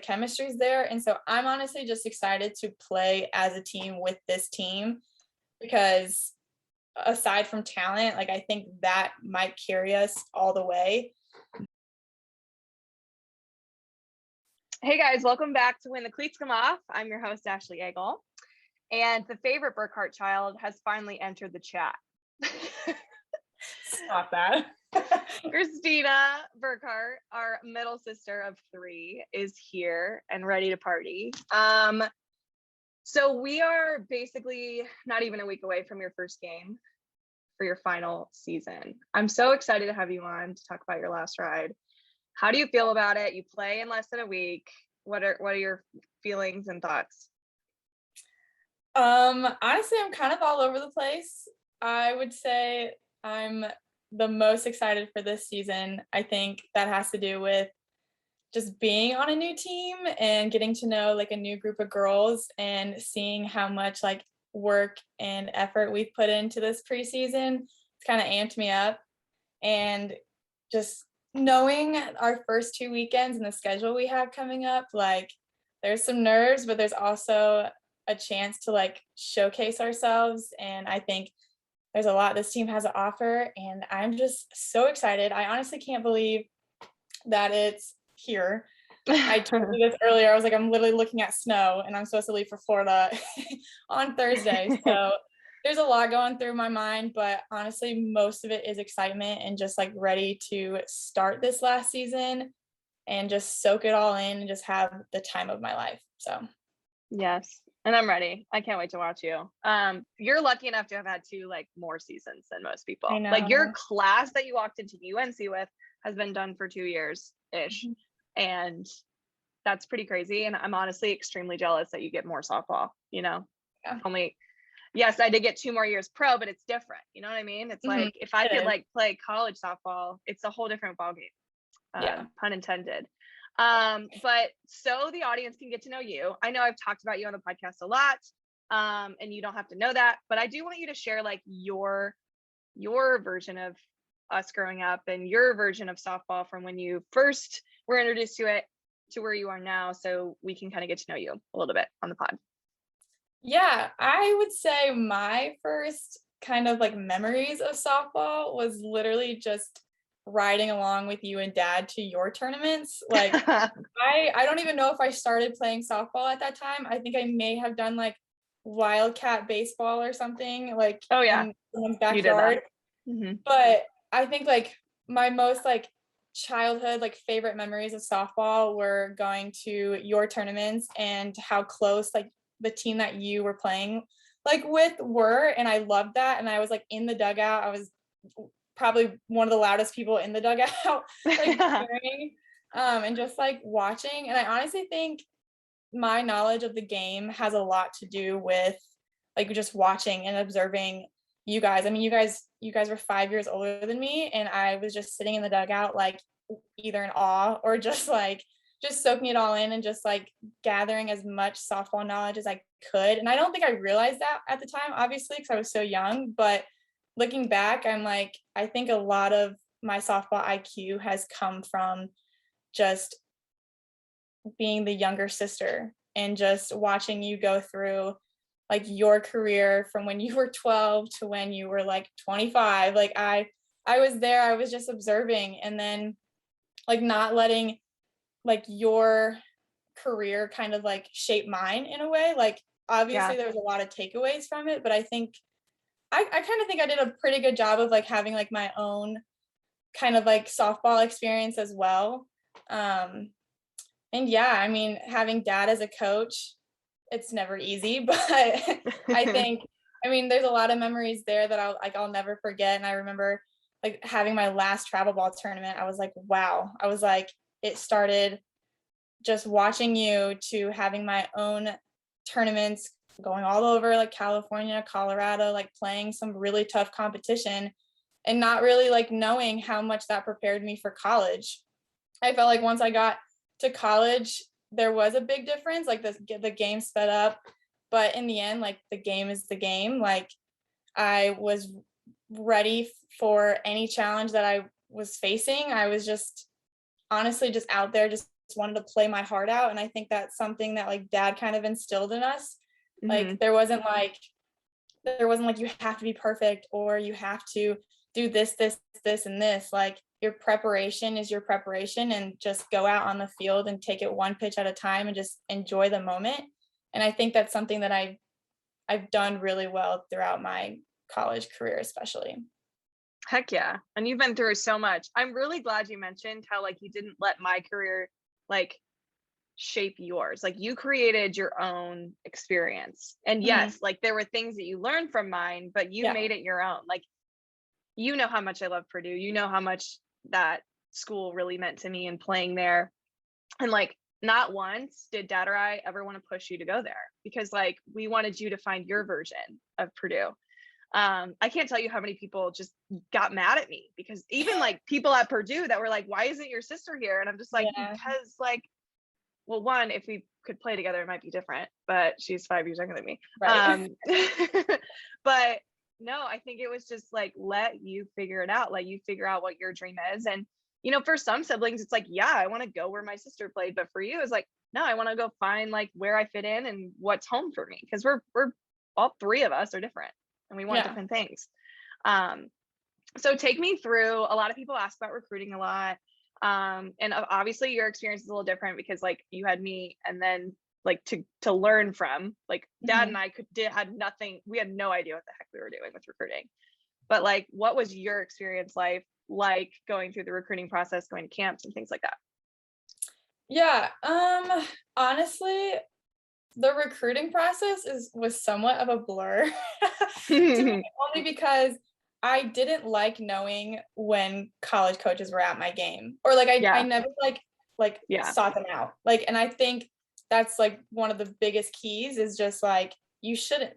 chemistry's there. And so I'm honestly just excited to play as a team with this team, because aside from talent, like I think that might carry us all the way. Hey guys, welcome back to When the Cleats Come Off. I'm your host, Ashley Egel. And the favorite Burkhardt child has finally entered the chat. Stop that. Kristina Burkhardt, our middle sister of 3, is here and ready to party. So we are basically not even a week away from your first game for your final season. I'm so excited to have you on to talk about your last ride. How do you feel about it? You play in less than a week. What are your feelings and thoughts? Honestly, I'm kind of all over the place. I would say I'm the most excited for this season. I think that has to do with just being on a new team and getting to know like a new group of girls and seeing how much like work and effort we've put into this preseason. It's kind of amped me up, and just knowing our first 2 weekends and the schedule we have coming up, like there's some nerves, but there's also a chance to like showcase ourselves. And I think there's a lot this team has to offer, and I'm just so excited. I honestly can't believe that it's here. I told you this earlier. I was like, I'm literally looking at snow, and I'm supposed to leave for Florida on Thursday. So there's a lot going through my mind, but honestly, most of it is excitement and just like ready to start this last season and just soak it all in and just have the time of my life. So yes, and I'm ready. I can't wait to watch you. You're lucky enough to have had 2 like more seasons than most people. I know. Like your class that you walked into UNC with has been done for 2 years ish, and that's pretty crazy. And I'm honestly extremely jealous that you get more softball. You know, only. Yes, I did get 2 more years pro, but it's different. You know what I mean? It's like if I could like play college softball, it's a whole different ballgame. Pun intended. But so the audience can get to know you. I know I've talked about you on the podcast a lot, and you don't have to know that, but I do want you to share like your version of us growing up and your version of softball from when you first were introduced to it to where you are now, so we can kind of get to know you a little bit on the pod. Yeah, I would say my first kind of like memories of softball was literally just riding along with you and dad to your tournaments. Like I don't even know if I started playing softball at that time. I think I may have done like wildcat baseball or something, like in someone's backyard. But I think like my most like childhood like favorite memories of softball were going to your tournaments and how close like the team that you were playing like with were, and I loved that. And I was like in the dugout. I was probably one of the loudest people in the dugout, like cheering, and just like watching. And I honestly think my knowledge of the game has a lot to do with like just watching and observing you guys. I mean, you guys were 5 years older than me, and I was just sitting in the dugout like either in awe or just soaking it all in and just like gathering as much softball knowledge as I could. And I don't think I realized that at the time, obviously, because I was so young. But looking back, I'm like, I think a lot of my softball IQ has come from just being the younger sister and just watching you go through like your career from when you were 12 to when you were like 25. Like I was there, I was just observing, and then like not letting like your career kind of like shape mine in a way. Like obviously there was a lot of takeaways from it, but I think I kind of think I did a pretty good job of like having like my own kind of like softball experience as well. And yeah, I mean, having dad as a coach, it's never easy, but I think, I mean, there's a lot of memories there that I'll never forget. And I remember like having my last travel ball tournament. I was like, wow. I was like, it started just watching you to having my own tournaments going all over like California, Colorado, like playing some really tough competition and not really like knowing how much that prepared me for college. I felt like once I got to college, there was a big difference, like the game sped up, but in the end, like the game is the game. Like I was ready for any challenge that I was facing. I was just honestly just out there just wanted to play my heart out. And I think that's something that like dad kind of instilled in us. Mm-hmm. Like there wasn't like you have to be perfect or you have to do this, and this. Like your preparation is your preparation, and just go out on the field and take it one pitch at a time and just enjoy the moment. And I think that's something that I've done really well throughout my college career, especially. Heck yeah. And you've been through so much. I'm really glad you mentioned how like you didn't let my career like shape yours. Like you created your own experience. And yes, like there were things that you learned from mine, but you made it your own. Like, you know how much I love Purdue. You know how much that school really meant to me and playing there. And like, not once did dad or I ever want to push you to go there, because like we wanted you to find your version of Purdue. I can't tell you how many people just got mad at me, because even like people at Purdue that were like, why isn't your sister here? And I'm just like, because like, well, one, if we could play together, it might be different, but she's 5 years younger than me. Right. But no, I think it was just like, let you figure it out. Let you figure out what your dream is. And, you know, for some siblings, it's like, yeah, I want to go where my sister played. But for you, it's like, no, I want to go find like where I fit in and what's home for me. Because we're all three of us are different and we want different things. So take me through, a lot of people ask about recruiting a lot. And obviously your experience is a little different because like you had me, and then like to learn from, like dad and I had nothing, we had no idea what the heck we were doing with recruiting. But like, what was your experience like going through the recruiting process, going to camps and things like that? Yeah, honestly, the recruiting process was somewhat of a blur to me, only because I didn't like knowing when college coaches were at my game, or like I never sought them out. Like, and I think that's like one of the biggest keys is just like you shouldn't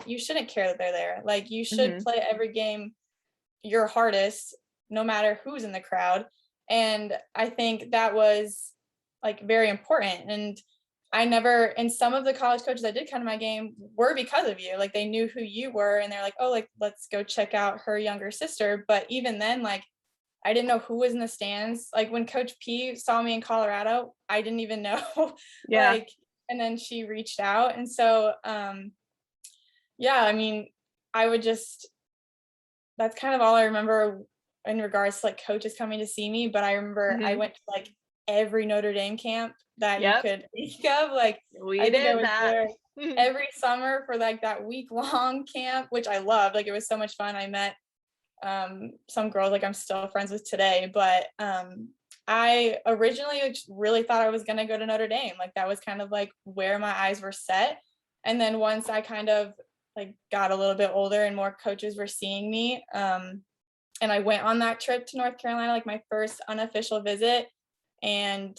care that they're there. Like you should play every game your hardest, no matter who's in the crowd. And I think that was like very important. And and some of the college coaches that did come to my game were because of you. Like they knew who you were and they're like, oh, like, let's go check out her younger sister. But even then, like, I didn't know who was in the stands. Like when Coach P saw me in Colorado, I didn't even know. Like, and then she reached out. And so, I mean, that's kind of all I remember in regards to like coaches coming to see me. But I remember I went to like every Notre Dame camp that you could think of. Like I think I was there every summer for like that week-long camp, which I loved. Like it was so much fun. I met some girls like I'm still friends with today, but I originally really thought I was going to go to Notre Dame. Like that was kind of like where my eyes were set. And then once I kind of like got a little bit older and more coaches were seeing me, and I went on that trip to North Carolina, like my first unofficial visit, and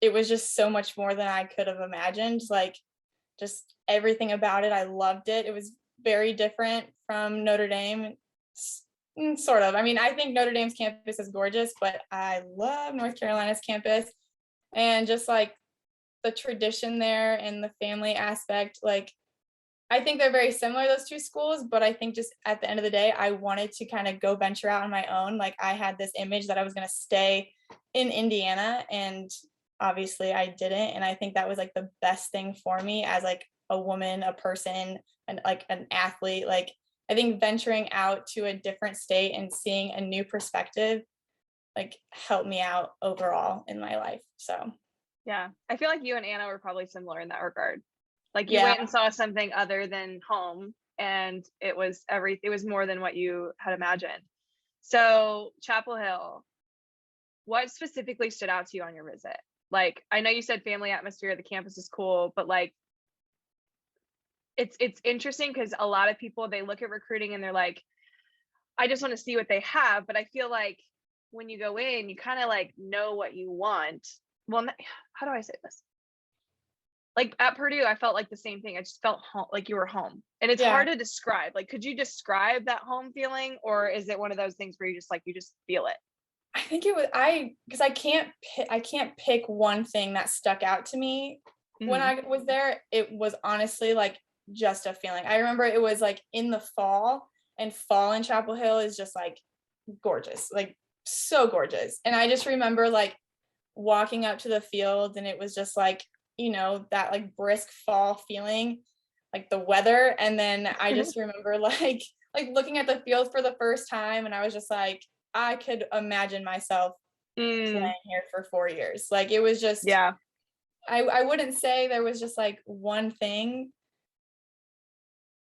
it was just so much more than I could have imagined. Like just everything about it, I loved it. It was very different from Notre Dame, sort of. I mean, I think Notre Dame's campus is gorgeous, but I love North Carolina's campus, and just like the tradition there and the family aspect. Like I think they're very similar, those two schools, but I think just at the end of the day, I wanted to kind of go venture out on my own. Like I had this image that I was going to stay in Indiana, and obviously I didn't. And I think that was like the best thing for me as like a woman, a person, and like an athlete. Like I think venturing out to a different state and seeing a new perspective like helped me out overall in my life. So yeah, I feel like you and Anna were probably similar in that regard. Like you went and saw something other than home, and it was more than what you had imagined. So Chapel Hill, what specifically stood out to you on your visit? Like, I know you said family atmosphere, the campus is cool, but like, it's interesting because a lot of people, they look at recruiting and they're like, I just want to see what they have. But I feel like when you go in, you kind of like know what you want. Well, how do I say this? Like at Purdue, I felt like the same thing. I just felt home, like you were home. And it's hard to describe. Like, could you describe that home feeling? Or is it one of those things where you just feel it? I think it was, because I can't pick one thing that stuck out to me when I was there. It was honestly like just a feeling. I remember it was like in the fall, and fall in Chapel Hill is just like gorgeous, like so gorgeous. And I just remember like walking up to the field, and it was just like, you know, that like brisk fall feeling, like the weather. And then I just remember like looking at the field for the first time, and I was just like, I could imagine myself playing here for 4 years. Like it was just, Yeah. I wouldn't say there was just like one thing.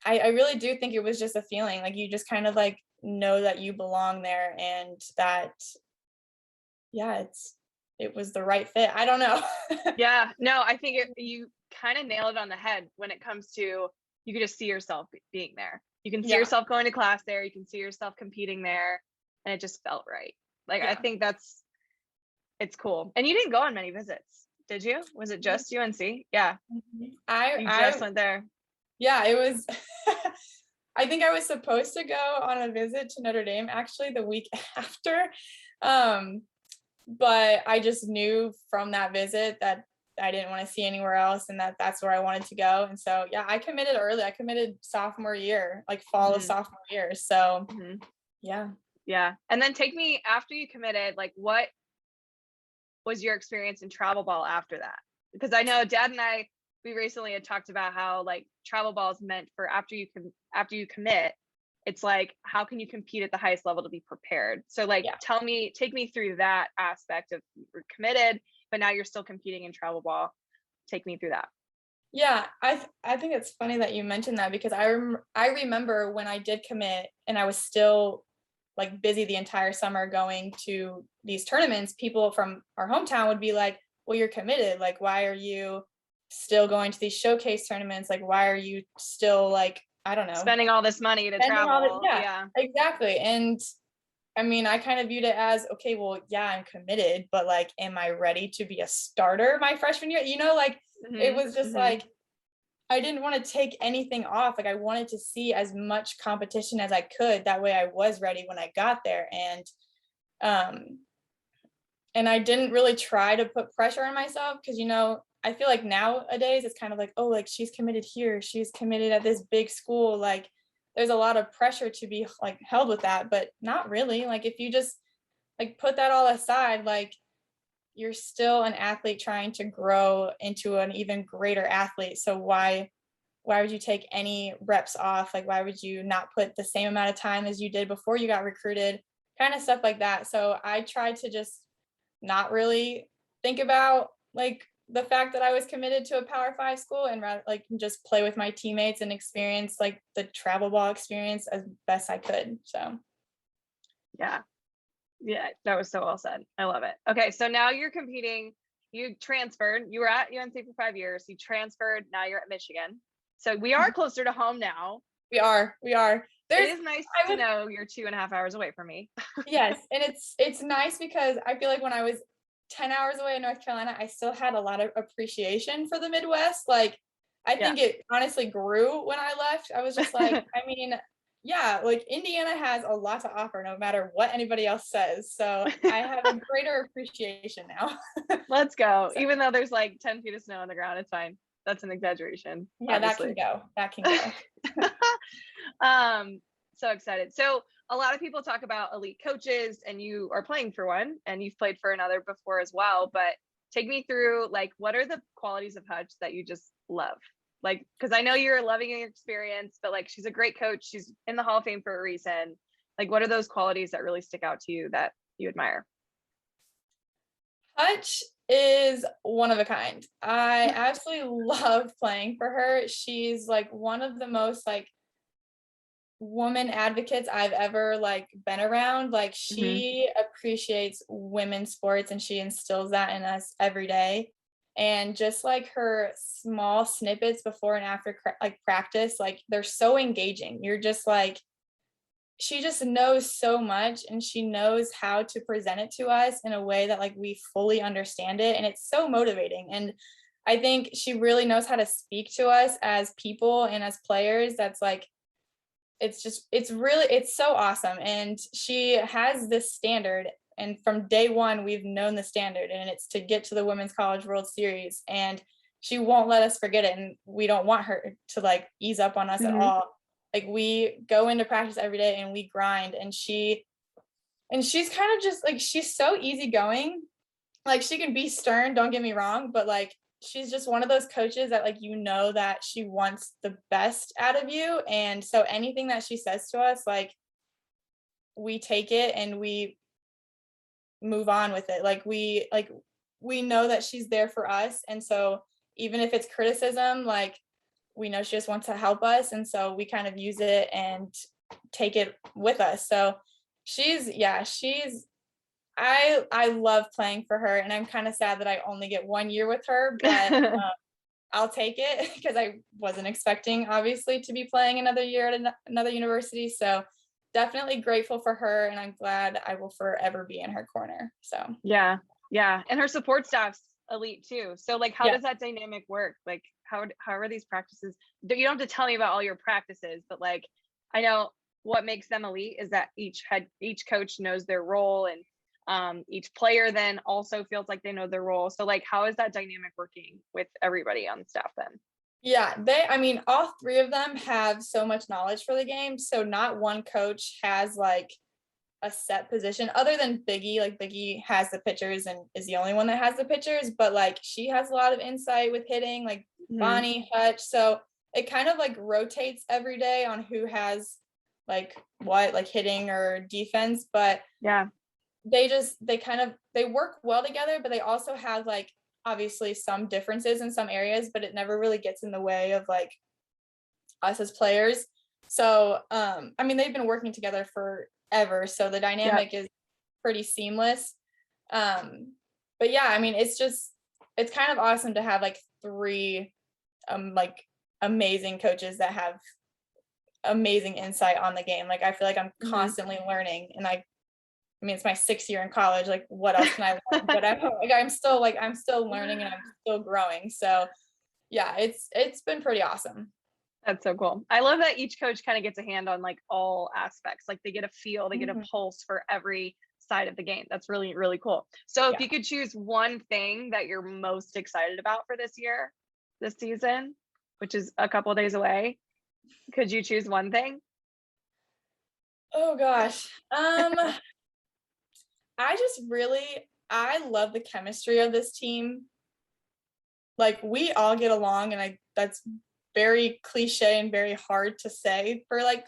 I really do think it was just a feeling, like you just kind of like know that you belong there, and that, yeah, it was the right fit. I don't know. Yeah, no, I think you kind of nailed it on the head when it comes to, you can just see yourself being there. You can see Yeah. yourself going to class there. You can see yourself competing there, and it just felt right. Like I think it's cool. And you didn't go on many visits, did you? Was it just UNC? Yeah, you just went there. Yeah, it was. I think I was supposed to go on a visit to Notre Dame actually the week after. But I just knew from that visit that I didn't want to see anywhere else, and that's where I wanted to go. And so, yeah, I committed early. I committed sophomore year, like fall of sophomore year. So, yeah. Yeah. And then take me, after you committed, like what was your experience in travel ball after that? Because I know Dad and I, we recently had talked about how like travel ball is meant for after you commit, it's like, how can you compete at the highest level to be prepared? So like, take me through that aspect of, you're committed, but now you're still competing in travel ball. Take me through that. Yeah, I think it's funny that you mentioned that, because I remember when I did commit and I was still like busy the entire summer going to these tournaments, people from our hometown would be like, well, you're committed. Like, why are you still going to these showcase tournaments? Like, why are you still like, I don't know, spending all this money to travel? Yeah, exactly. And I mean, I kind of viewed it as, okay, well, yeah, I'm committed, but like, am I ready to be a starter my freshman year? You know, like it was just like, I didn't want to take anything off. Like I wanted to see as much competition as I could. That way I was ready when I got there. And I didn't really try to put pressure on myself, because, you know, I feel like nowadays it's kind of like, oh, like she's committed here, she's committed at this big school. Like there's a lot of pressure to be like held with that, but not really. Like if you just like put that all aside, like you're still an athlete trying to grow into an even greater athlete. So why would you take any reps off? Like, why would you not put the same amount of time as you did before you got recruited? Kind of stuff like that. So I tried to just not really think about like the fact that I was committed to a Power 5 school, and rather like just play with my teammates and experience like the travel ball experience as best I could. So yeah, that was so well said. I love it. Okay, so now you're competing. You transferred. You were at UNC for 5 years. You transferred. Now you're at Michigan. So we are closer to home now. We are. It is nice to know you're 2.5 hours away from me. Yes, and it's nice because I feel like when I was 10 hours away in North Carolina, I still had a lot of appreciation for the Midwest. Like I think it honestly grew when I left. I was just like, I mean, yeah, like Indiana has a lot to offer no matter what anybody else says. So I have a greater appreciation now. Let's go. So, even though there's like 10 feet of snow on the ground, it's fine. That's an exaggeration. Yeah, obviously. That can go. So excited. So a lot of people talk about elite coaches, and you are playing for one, and you've played for another before as well. But take me through, like, what are the qualities of Hutch that you just love? Like, because I know you're loving your experience, but like, she's a great coach. She's in the Hall of Fame for a reason. Like, what are those qualities that really stick out to you that you admire? Hutch is one of a kind. I absolutely love playing for her. She's like one of the most like woman advocates I've ever like been around. Like she appreciates women's sports, and she instills that in us every day. And just like her small snippets before and after like practice, like they're so engaging. You're just like, she just knows so much, and she knows how to present it to us in a way that like we fully understand it, and it's so motivating. And I think she really knows how to speak to us as people and as players. That's like, it's so awesome. And she has this standard, and from day one we've known the standard, and it's to get to the Women's College World Series, and she won't let us forget it. And we don't want her to like ease up on us at all. Like we go into practice every day and we grind, and she's kind of just like, she's so easygoing, like she can be stern, don't get me wrong, but like she's just one of those coaches that like that she wants the best out of you. And so anything that she says to us, like we take it and we move on with it. We know that she's there for us. And so even if it's criticism, like we know she just wants to help us. And so we kind of use it and take it with us. So I love playing for her, and I'm kind of sad that I only get 1 year with her, but I'll take it because I wasn't expecting obviously to be playing another year at another university. So definitely grateful for her, and I'm glad I will forever be in her corner. So yeah. And her support staff's elite too. So like, how yeah. does that dynamic work? Like how are these practices? You don't have to tell me about all your practices, but like, I know what makes them elite is that each coach knows their role, and each player then also feels like they know their role. So like, how is that dynamic working with everybody on staff then? Yeah, all three of them have so much knowledge for the game. So not one coach has like a set position other than Biggie. Like Biggie has the pitchers and is the only one that has the pitchers, but like she has a lot of insight with hitting, like Bonnie, Hutch. So it kind of like rotates every day on who has like what, like hitting or defense. But yeah, they work well together, but they also have like obviously some differences in some areas, but it never really gets in the way of like us as players. So they've been working together forever, so the dynamic is pretty seamless. But yeah, it's kind of awesome to have like three like amazing coaches that have amazing insight on the game. Like I feel like I'm constantly learning, and it's my 6th year in college. Like, what else can I learn? But I'm still learning, and I'm still growing. So yeah, it's been pretty awesome. That's so cool. I love that each coach kind of gets a hand on like all aspects. Like they get a feel, they get a pulse for every side of the game. That's really, really cool. So if you could choose one thing that you're most excited about for this season, which is a couple of days away, could you choose one thing? Oh gosh. I love the chemistry of this team. Like we all get along, and that's very cliche and very hard to say for like,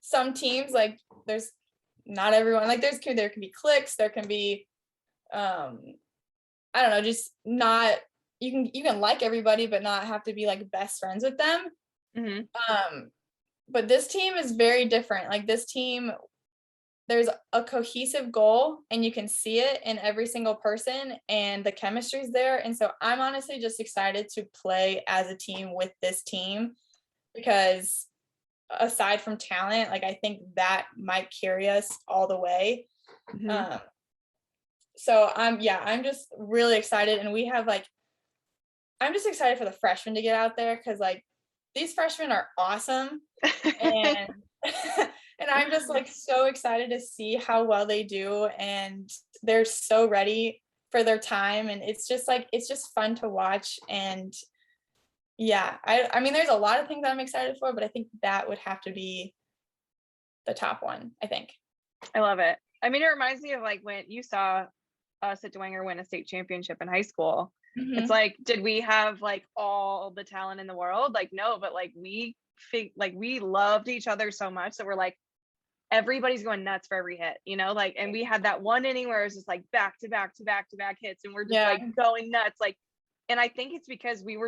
some teams. Like there's not everyone, like there can be cliques, there can be I don't know, just not, you can like everybody but not have to be like best friends with them. But this team is very different. Like this team, there's a cohesive goal, and you can see it in every single person, and the chemistry's there. And so I'm honestly just excited to play as a team with this team, because aside from talent, like I think that might carry us all the way. So I'm just really excited, and I'm just excited for the freshmen to get out there, because like these freshmen are awesome. And and I'm just like so excited to see how well they do, and they're so ready for their time, and it's just fun to watch. And yeah, there's a lot of things that I'm excited for, but I think that would have to be the top one, I think. I love it. It reminds me of like when you saw us at Dwenger win a state championship in high school. It's like, did we have like all the talent in the world? Like, no, but like we loved each other so much that we're like, everybody's going nuts for every hit, like, and we had that one inning where it was just like back to back to back to back hits, and we're just like going nuts. Like, and I think it's because we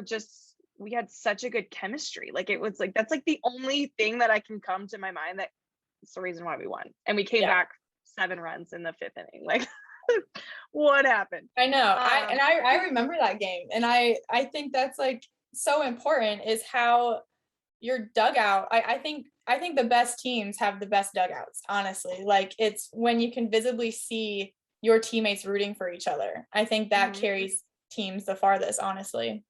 had such a good chemistry. Like it was like, that's like the only thing that I can come to my mind that it's the reason why we won. And we came back 7 runs in the 5th inning. Like what happened? I know. I remember that game, and I think that's like so important, is how your dugout, I think the best teams have the best dugouts, honestly. Like it's when you can visibly see your teammates rooting for each other. I think that carries teams the farthest, honestly.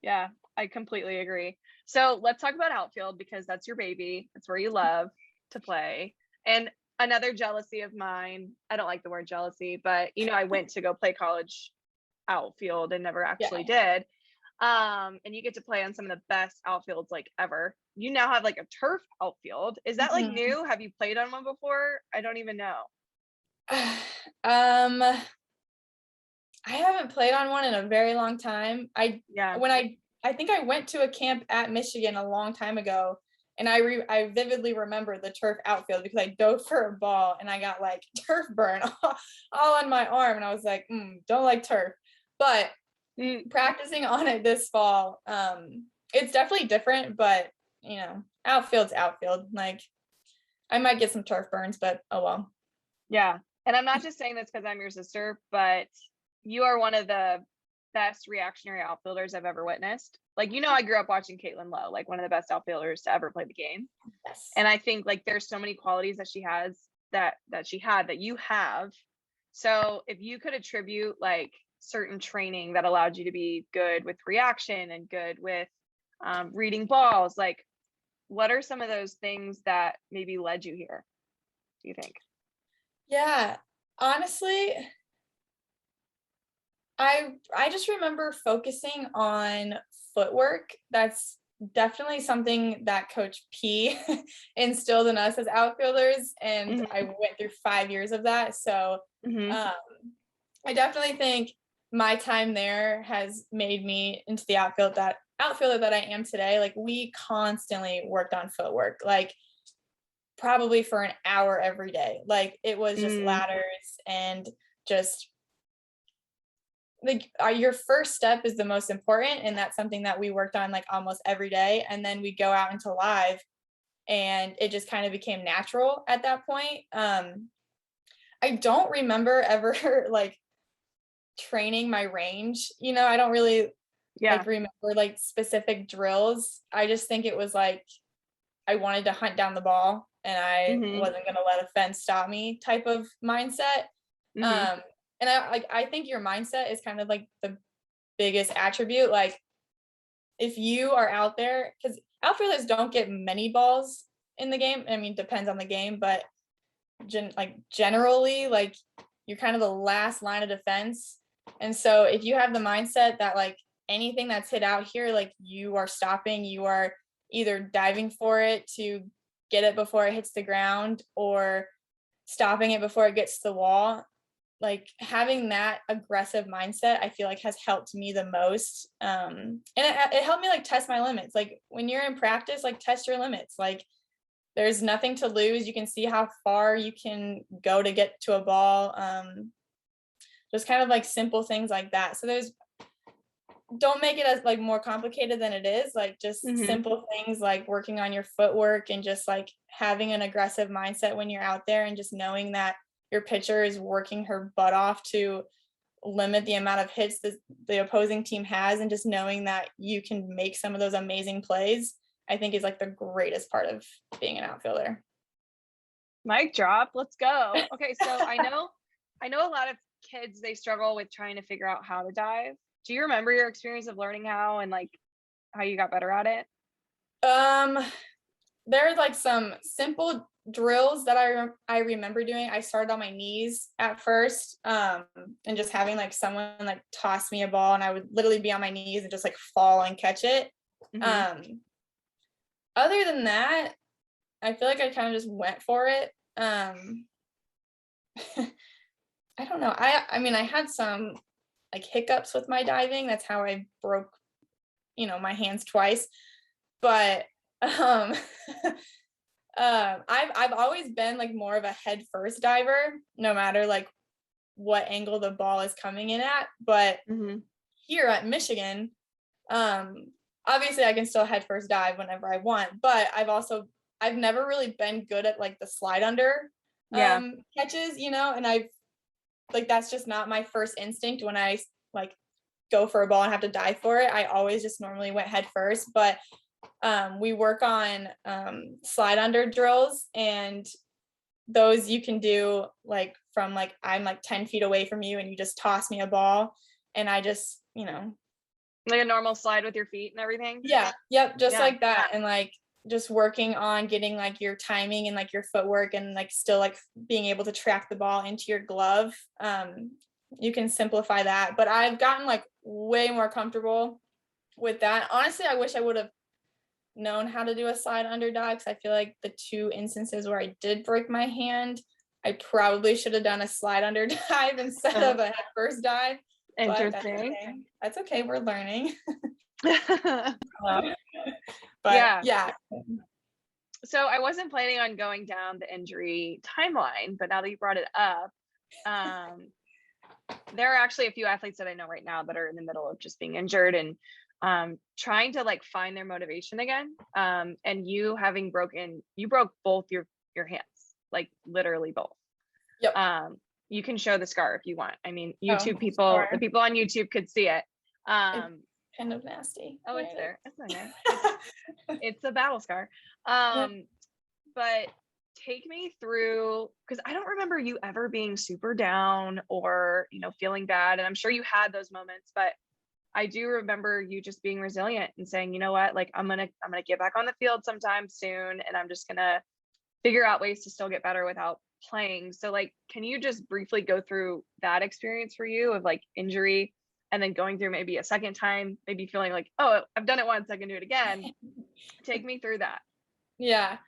Yeah, I completely agree. So let's talk about Outfield, because that's your baby. It's where you love to play. And another jealousy of mine, I don't like the word jealousy, but I went to go play college outfield and never actually did. And you get to play on some of the best outfields like ever. You now have like a turf outfield. Is that like new? Have you played on one before? I don't even know. I haven't played on one in a very long time. Yeah. I think I went to a camp at Michigan a long time ago, and I vividly remember the turf outfield because I dove for a ball and I got like turf burn all on my arm, and I was like, don't like turf. But practicing on it this fall, it's definitely different, but outfield's outfield. Like, I might get some turf burns, but oh well. Yeah. And I'm not just saying this because I'm your sister, but you are one of the best reactionary outfielders I've ever witnessed. Like, I grew up watching Caitlin Lowe, like one of the best outfielders to ever play the game. Yes. And I think like there's so many qualities that she has that she had that you have. So if you could attribute like certain training that allowed you to be good with reaction and good with reading balls, like what are some of those things that maybe led you here, do you think? Yeah, honestly, I just remember focusing on footwork. That's definitely something that Coach P instilled in us as outfielders, and I went through 5 years of that. So I definitely think my time there has made me into the outfielder that I am today. Like, we constantly worked on footwork, like probably for an hour every day. Like, it was just ladders and just like your first step is the most important, and that's something that we worked on like almost every day. And then we go out into live, and it just kind of became natural at that point. I don't remember ever like training my range. I don't really like remember like specific drills. I just think it was like I wanted to hunt down the ball, and I wasn't going to let a fence stop me type of mindset. And I think your mindset is kind of like the biggest attribute. Like, if you are out there, because outfielders don't get many balls in the game. I mean, depends on the game, but generally, like, you're kind of the last line of defense. And so if you have the mindset that like anything that's hit out here, like, you are stopping, you are either diving for it to get it before it hits the ground or stopping it before it gets to the wall. Like, having that aggressive mindset, I feel like has helped me the most. And it helped me like test my limits. Like, when you're in practice, like, test your limits. Like, there's nothing to lose. You can see how far you can go to get to a ball. Just kind of like simple things like that. So don't make it as like more complicated than it is. Like, just simple things like working on your footwork and just like having an aggressive mindset when you're out there, and just knowing that your pitcher is working her butt off to limit the amount of hits the opposing team has, and just knowing that you can make some of those amazing plays, I think is like the greatest part of being an outfielder. Mic drop. Let's go. Okay, so I know a lot of kids, they struggle with trying to figure out how to dive. Do you remember your experience of learning how and like how you got better at it? There's like some simple drills that I remember doing. I started on my knees at first, and just having like someone like toss me a ball, and I would literally be on my knees and just like fall and catch it. Other than that, I feel like I kind of just went for it. I don't know. I mean, I had some like hiccups with my diving. That's how I broke, my hands twice. But I've always been like more of a head first diver, no matter like what angle the ball is coming in at. But here at Michigan, obviously I can still head first dive whenever I want, but I've never really been good at like the slide under catches, and I've like, that's just not my first instinct when I like go for a ball and have to dive for it. I always just normally went head first. But we work on slide under drills, and those you can do like from like I'm like 10 feet away from you, and you just toss me a ball, and I just like a normal slide with your feet and everything. Just like that. And like just working on getting like your timing and like your footwork, and like still like being able to track the ball into your glove. You can simplify that, but I've gotten like way more comfortable with that. Honestly, I wish I would have known how to do a slide under dive, because I feel like the 2 instances where I did break my hand, I probably should have done a slide under dive instead of a head first dive. but Interesting. that's okay. We're learning. Um, Yeah. yeah. So I wasn't planning on going down the injury timeline, but now that you brought it up, there are actually a few athletes that I know right now that are in the middle of just being injured and trying to like find their motivation again. And you broke both your hands, like literally both. Yep. You can show the scar if you want. I mean, the people on YouTube could see it. Kind of nasty. Oh, it's there. It's okay. It's a battle scar. But take me through, because I don't remember you ever being super down or, feeling bad. And I'm sure you had those moments, but I do remember you just being resilient and saying, you know what, like I'm gonna get back on the field sometime soon, and I'm just gonna figure out ways to still get better without playing. So like, can you just briefly go through that experience for you of like injury and then going through maybe a second time, maybe feeling like, oh, I've done it once, I can do it again. Take me through that. Yeah.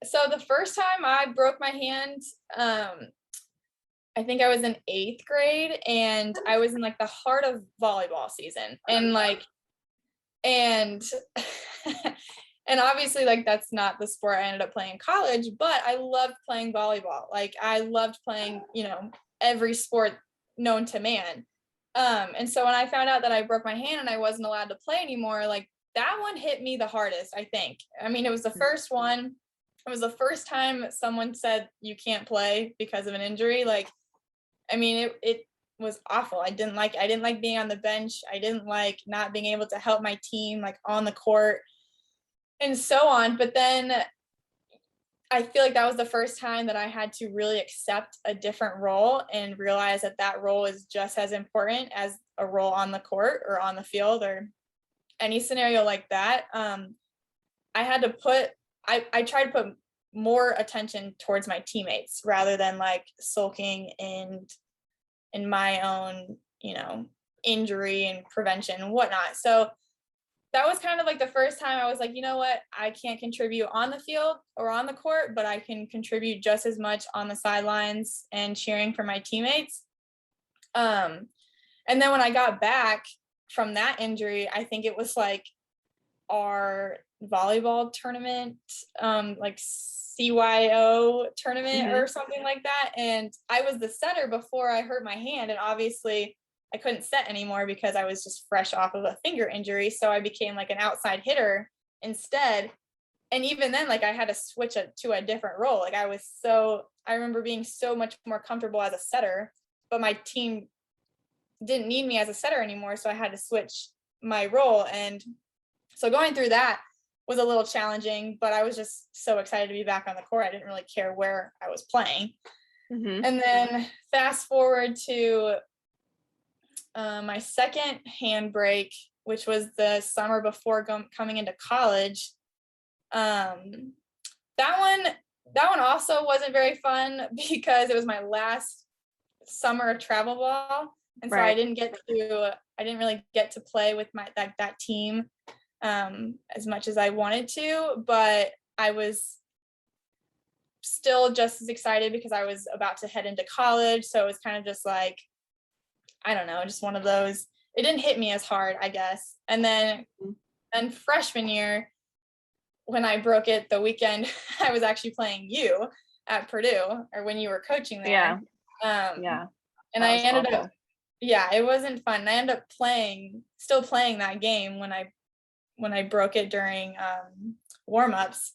So the first time I broke my hand, I think I was in 8th grade, and I was in like the heart of volleyball season, and and obviously like that's not the sport I ended up playing in college, but I loved playing volleyball. Like I loved playing, every sport known to man. And so when I found out that I broke my hand and I wasn't allowed to play anymore, like that one hit me the hardest, I think. I mean, it was the first one. It was the first time someone said you can't play because of an injury. Like, I mean, it was awful. I didn't like being on the bench. I didn't like not being able to help my team like on the court and so on. But then I feel like that was the first time that I had to really accept a different role and realize that that role is just as important as a role on the court or on the field or any scenario like that. I had to I tried to put more attention towards my teammates rather than like sulking in my own, injury and prevention and whatnot. So that was kind of like the first time I was like, you know what, I can't contribute on the field or on the court, but I can contribute just as much on the sidelines and cheering for my teammates. And then when I got back from that injury, I think it was like our volleyball tournament, like CYO tournament or something like that. And I was the setter before I hurt my hand. And obviously I couldn't set anymore because I was just fresh off of a finger injury. So I became like an outside hitter instead. And even then, like I had to switch to a different role. Like I remember being so much more comfortable as a setter, but my team didn't need me as a setter anymore. So I had to switch my role. And so going through that was a little challenging, but I was just so excited to be back on the court. I didn't really care where I was playing. And then fast forward to my second hand break, which was the summer before coming into college. That one also wasn't very fun because it was my last summer of travel ball, and so I didn't really get to play with that team as much as I wanted to, but I was still just as excited because I was about to head into college. So it was kind of just like, I don't know, just one of those. It didn't hit me as hard, I guess. And then freshman year, when I broke it the weekend, I was actually playing you at Purdue, or when you were coaching there. And I ended up, it wasn't fun. And I ended up still playing that game when I broke it during warm-ups.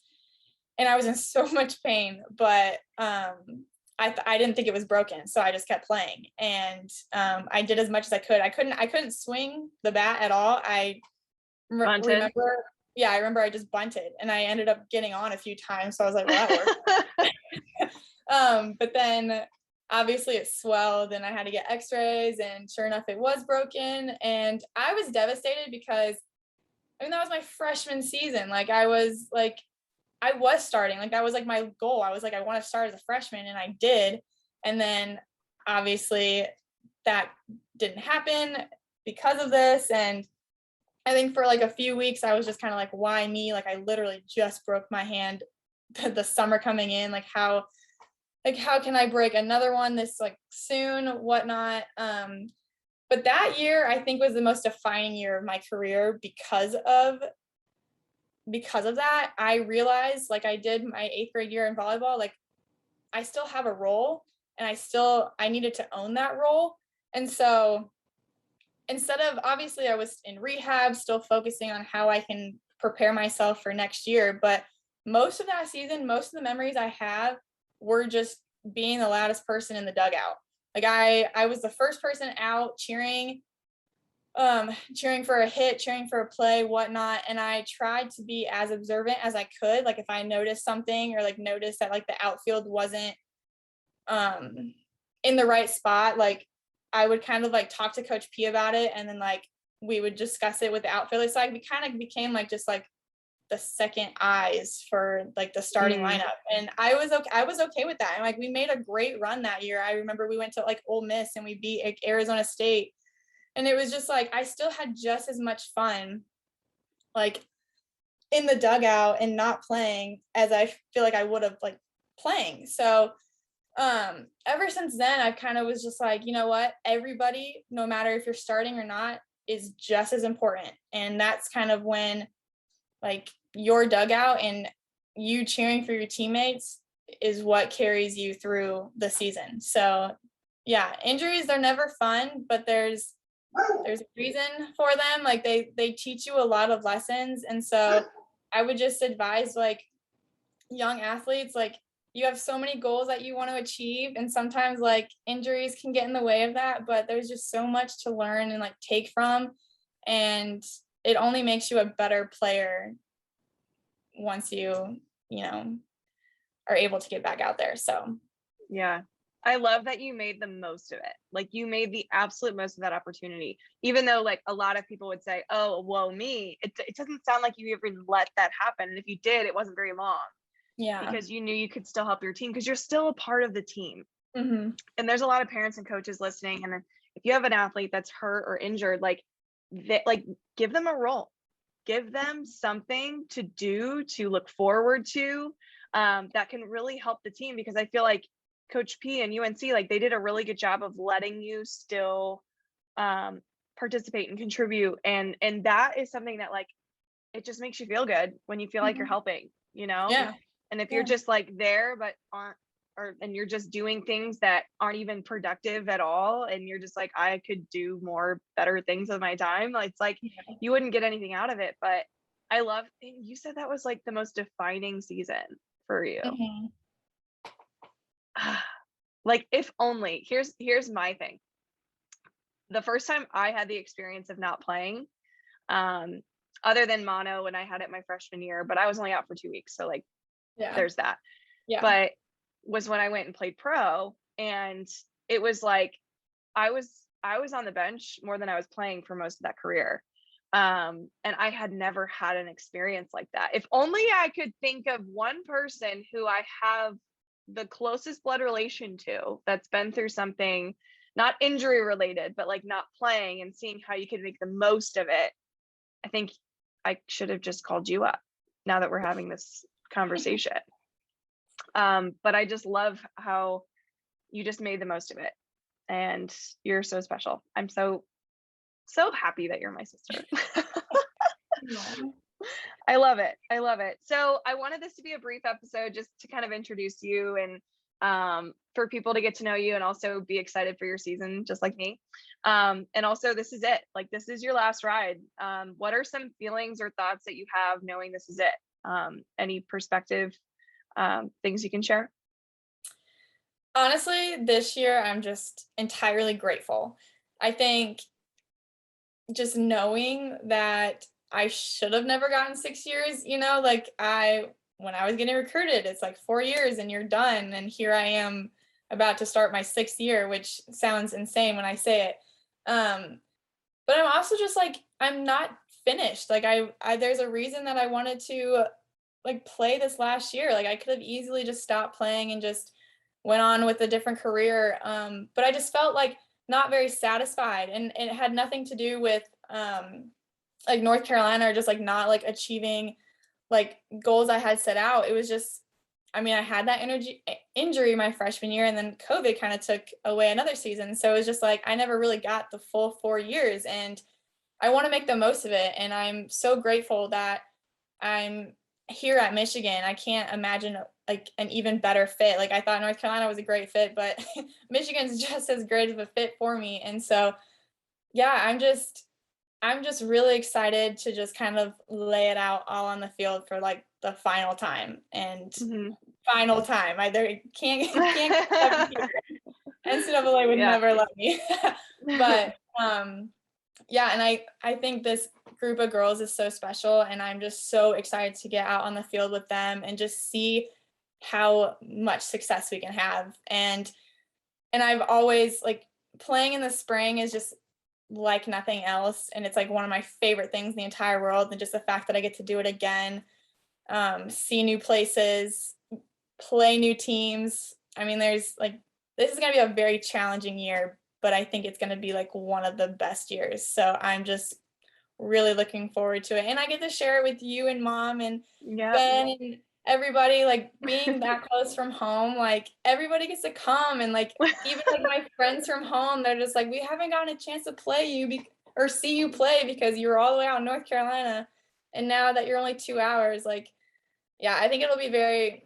And I was in so much pain, but I didn't think it was broken, so I just kept playing, and I did as much as I could. I couldn't swing the bat at all. I remember I just bunted, and I ended up getting on a few times. So I was like, well, that worked. But then obviously it swelled, and I had to get X-rays, and sure enough, it was broken. And I was devastated because, I mean, that was my freshman season. Like I was starting, like that was like my goal. I was like, I want to start as a freshman, and I did. And then obviously that didn't happen because of this. And I think for like a few weeks, I was just kind of like, why me? Like I literally just broke my hand the summer coming in. Like how can I break another one this like soon, whatnot? But that year I think was the most defining year of my career because of that. I realized, like I did my 8th grade year in volleyball, like I still have a role, and I needed to own that role. And so instead of, obviously I was in rehab, still focusing on how I can prepare myself for next year, but most of that season, most of the memories I have were just being the loudest person in the dugout. Like I was the first person out cheering for a hit, cheering for a play, whatnot. And I tried to be as observant as I could. Like if I noticed something, or like noticed that like the outfield wasn't in the right spot, like I would kind of like talk to Coach P about it, and then like we would discuss it with the outfielders. So like we kind of became like just like the second eyes for like the starting lineup. And I was okay with that. And like we made a great run that year. I remember we went to like Ole Miss and we beat like, Arizona State. And it was just like I still had just as much fun like in the dugout and not playing as I feel like I would have like playing. So ever since then, I kind of was just like, you know what, everybody, no matter if you're starting or not, is just as important. And that's kind of when like your dugout and you cheering for your teammates is what carries you through the season. So yeah, injuries, they're never fun, but there's a reason for them. Like they teach you a lot of lessons. And so I would just advise like young athletes, like you have so many goals that you want to achieve, and sometimes like injuries can get in the way of that, but there's just so much to learn and like take from, and it only makes you a better player once you know are able to get back out there. So yeah, I love that you made the most of it. Like you made the absolute most of that opportunity, even though like a lot of people would say, oh, whoa, me. It doesn't sound like you even let that happen. And if you did, it wasn't very long. Yeah. Because you knew you could still help your team, because you're still a part of the team. Mm-hmm. And there's a lot of parents and coaches listening. And if you have an athlete that's hurt or injured, like give them a role, give them something to do, to look forward to, that can really help the team. Because I feel like Coach P and UNC, like they did a really good job of letting you still participate and contribute. And that is something that like, it just makes you feel good when you feel like you're helping, you know? Yeah. And if you're just like there, but and you're just doing things that aren't even productive at all, and you're just like, I could do more better things with my time, it's like you wouldn't get anything out of it. But I love, you said that was like the most defining season for you. Like if only, here's my thing. The first time I had the experience of not playing, other than mono when I had it my freshman year, but I was only out for 2 weeks, so like there's that. But was when I went and played pro, and it was like I was on the bench more than I was playing for most of that career. And I had never had an experience like that. If only I could think of one person who I have the closest blood relation to that's been through something not injury related, but like not playing, and seeing how you could make the most of it. I think I should have just called you up now that we're having this conversation. But I just love how you just made the most of it, and you're so special. I'm so happy that you're my sister. I love it. I love it. So I wanted this to be a brief episode just to kind of introduce you, and for people to get to know you, and also be excited for your season, just like me. And also, this is it. Like, this is your last ride. What are some feelings or thoughts that you have knowing this is it? Any perspective, things you can share? Honestly, this year, I'm just entirely grateful. I think just knowing that I should have never gotten 6 years, like when I was getting recruited, it's like 4 years and you're done. And here I am about to start my 6th year, which sounds insane when I say it. But I'm also just like, I'm not finished. Like I there's a reason that I wanted to like play this last year. Like I could have easily just stopped playing and just went on with a different career. But I just felt like not very satisfied, and it had nothing to do with like North Carolina or just like not like achieving like goals I had set out. It was just I mean, I had that injury my freshman year, and then COVID kind of took away another season. So it was just like, I never really got the full 4 years, and I want to make the most of it. And I'm so grateful that I'm here at Michigan. I can't imagine like an even better fit. Like I thought North Carolina was a great fit, but Michigan's just as great of a fit for me. And so, yeah, I'm just really excited to just kind of lay it out all on the field for like the final time and final time. I there can't NCAA would never let me. But yeah, and I think this group of girls is so special, and I'm just so excited to get out on the field with them and just see how much success we can have. And I've always like playing in the spring is just like nothing else, and it's like one of my favorite things in the entire world. And just the fact that I get to do it again, see new places, play new teams. I mean, there's like, this is going to be a very challenging year, but I think it's going to be like one of the best years. So I'm just really looking forward to it. And I get to share it with you and Mom and Ben and everybody, like being that close from home, like everybody gets to come. And like, even like my friends from home, they're just like, we haven't gotten a chance to play you or see you play because you were all the way out in North Carolina. And now that you're only 2 hours, like, yeah, I think it'll be a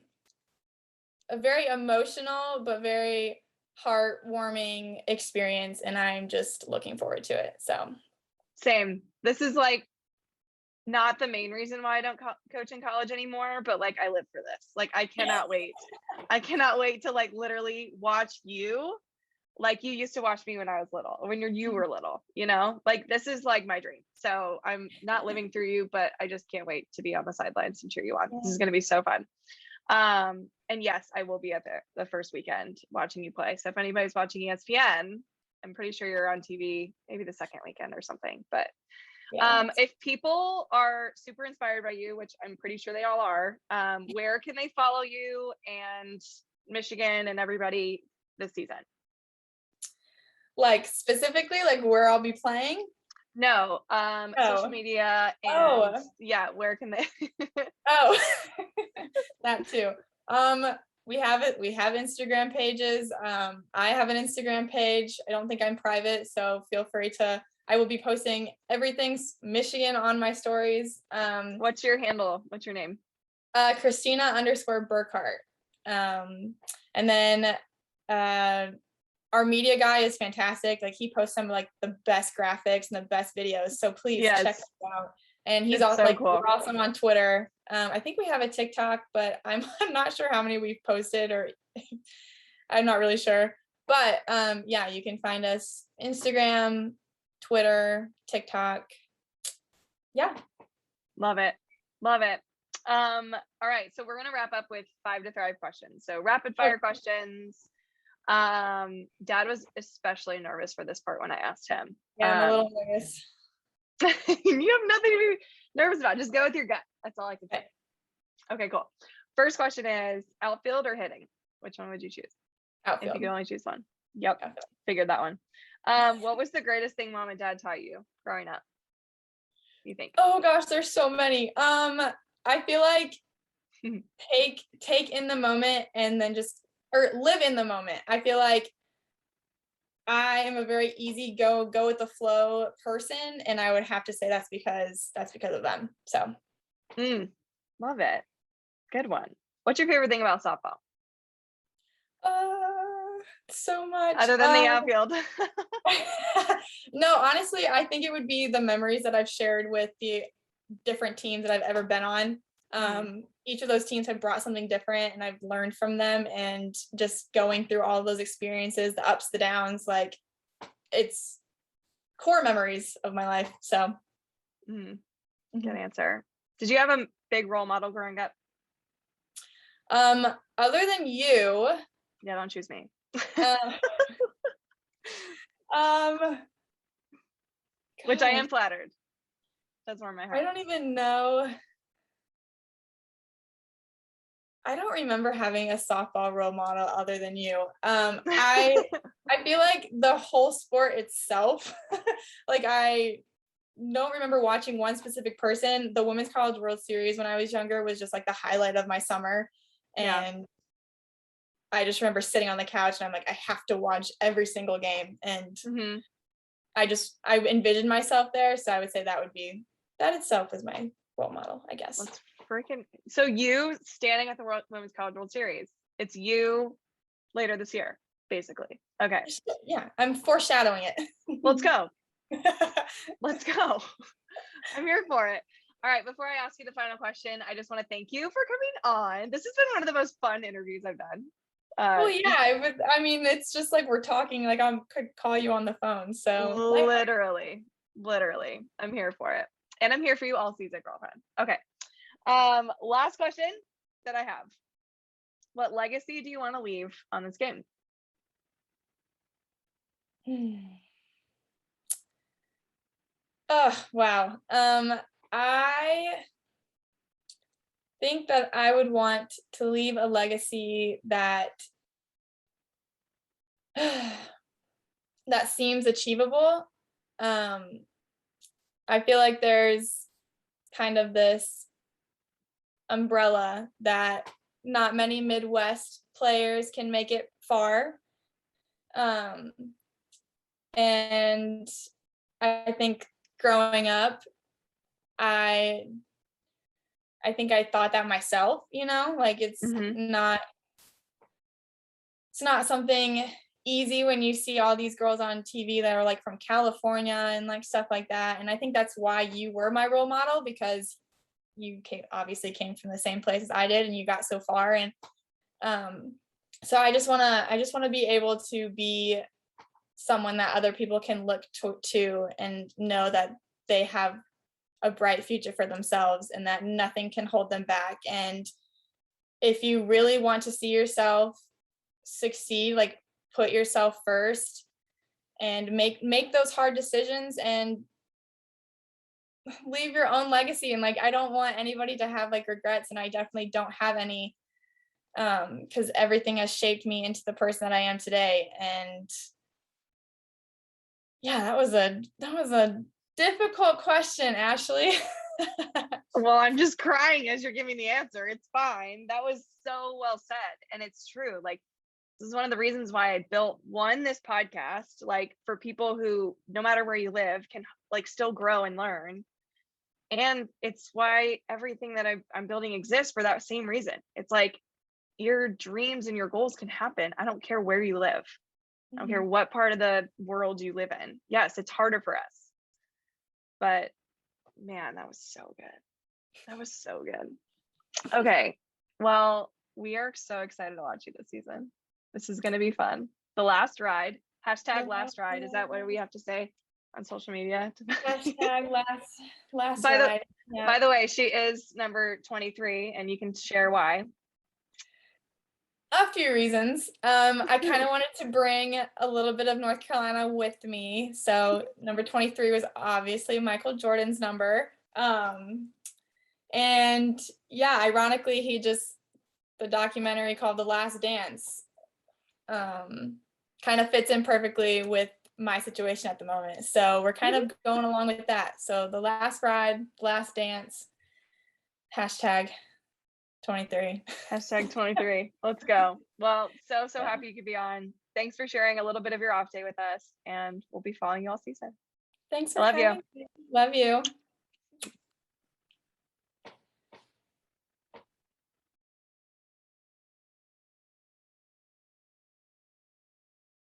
very emotional, but very heartwarming experience. And I'm just looking forward to it. So same. This is like not the main reason why I don't coach in college anymore, but like I live for this. Like I cannot wait. I cannot wait to like literally watch you like you used to watch me when I was little, when you were little, you know, like this is like my dream. So I'm not living through you, but I just can't wait to be on the sidelines and cheer you on. This is going to be so fun. And yes, I will be at the first weekend watching you play. So if anybody's watching ESPN, I'm pretty sure you're on TV, maybe the second weekend or something. But if people are super inspired by you, which I'm pretty sure they all are, where can they follow you and Michigan and everybody this season? Like specifically, like where I'll be playing? No, social media and where can they? That too. We have Instagram pages. I have an Instagram page. I don't think I'm private, so feel free to. I will be posting everything's Michigan on my stories. What's your handle? What's your name? Kristina_Burkhardt. And then our media guy is fantastic. Like he posts some of like the best graphics and the best videos. So please check him out. And he's also like cool. We're also on Twitter. I think we have a TikTok, but I'm not sure how many we've posted, or I'm not really sure. But yeah, you can find us Instagram, Twitter, TikTok. Yeah. Love it. Love it. All right. So we're gonna wrap up with 5 to Thrive questions. So rapid fire questions. Dad was especially nervous for this part when I asked him. Yeah, I'm a little nervous. You have nothing to be nervous about. Just go with your gut. That's all I can say. Okay, cool. First question is outfield or hitting? Which one would you choose? Outfield. If you could only choose one. Yep. Outfield. Figured that one. What was the greatest thing Mom and Dad taught you growing up? You think? Oh gosh, there's so many. I feel like take in the moment and then just live in the moment. I feel like I am a very easy go with the flow person, and I would have to say that's because of them. So love it. Good one. What's your favorite thing about softball? So much. Other than the outfield. No, honestly, I think it would be the memories that I've shared with the different teams that I've ever been on. Each of those teams have brought something different, and I've learned from them, and just going through all of those experiences, the ups, the downs, like it's core memories of my life. So good answer. Did you have a big role model growing up? Other than you. Yeah, don't choose me. Which I am flattered. That's where my heart. I don't even know. I don't remember having a softball role model other than you. I feel like the whole sport itself, like I don't remember watching one specific person. The Women's College World Series when I was younger was just like the highlight of my summer. And I just remember sitting on the couch and I'm like, I have to watch every single game. And I envisioned myself there. So I would say that itself is my role model, I guess. Let's so you standing at the Women's College World Series, it's you later this year, basically. Okay. Yeah, I'm foreshadowing it. Let's go. Let's go. I'm here for it. All right, before I ask you the final question, I just want to thank you for coming on. This has been one of the most fun interviews I've done. Well, yeah, I mean, it's just like we're talking, like I could call you on the phone. So literally, I'm here for it. And I'm here for you all season, girlfriend. Okay. Last question that I have. What legacy do you want to leave on this game? Oh, wow. I think that I would want to leave a legacy that that seems achievable. I feel like there's kind of this umbrella that not many Midwest players can make it far. And I think growing up, I think I thought that myself, like it's not something easy when you see all these girls on TV that are like from California and like stuff like that. And I think that's why you were my role model, because you obviously came from the same place as I did and you got so far. And so I just want to be able to be someone that other people can look to and know that they have a bright future for themselves and that nothing can hold them back. And if you really want to see yourself succeed, like put yourself first and make those hard decisions and leave your own legacy. And like I don't want anybody to have like regrets, and I definitely don't have any, because everything has shaped me into the person that I am today. And yeah, that was a difficult question, Ashley. Well, I'm just crying as you're giving the answer. It's fine. That was so well said. And it's true. Like, this is one of the reasons why I built this podcast, like for people who, no matter where you live, can like still grow and learn. And it's why everything that I'm building exists for that same reason. It's like your dreams and your goals can happen. I don't care where you live. I don't care what part of the world you live in. Yes, it's harder for us. But man, that was so good. That was so good. Okay. Well, we are so excited to watch you this season. This is going to be fun. The last ride. Hashtag last ride. Is that what we have to say on social media? Hashtag last ride. By the way, she is number 23, and you can share why. A few reasons. I kind of wanted to bring a little bit of North Carolina with me. So number 23 was obviously Michael Jordan's number. And yeah, ironically, the documentary called The Last Dance kind of fits in perfectly with my situation at the moment. So we're kind of going along with that. So the last ride, last dance, hashtag 23. Hashtag 23. Let's go. Well, so happy you could be on. Thanks for sharing a little bit of your off day with us, and we'll be following you all season. Thanks for having me. Love you.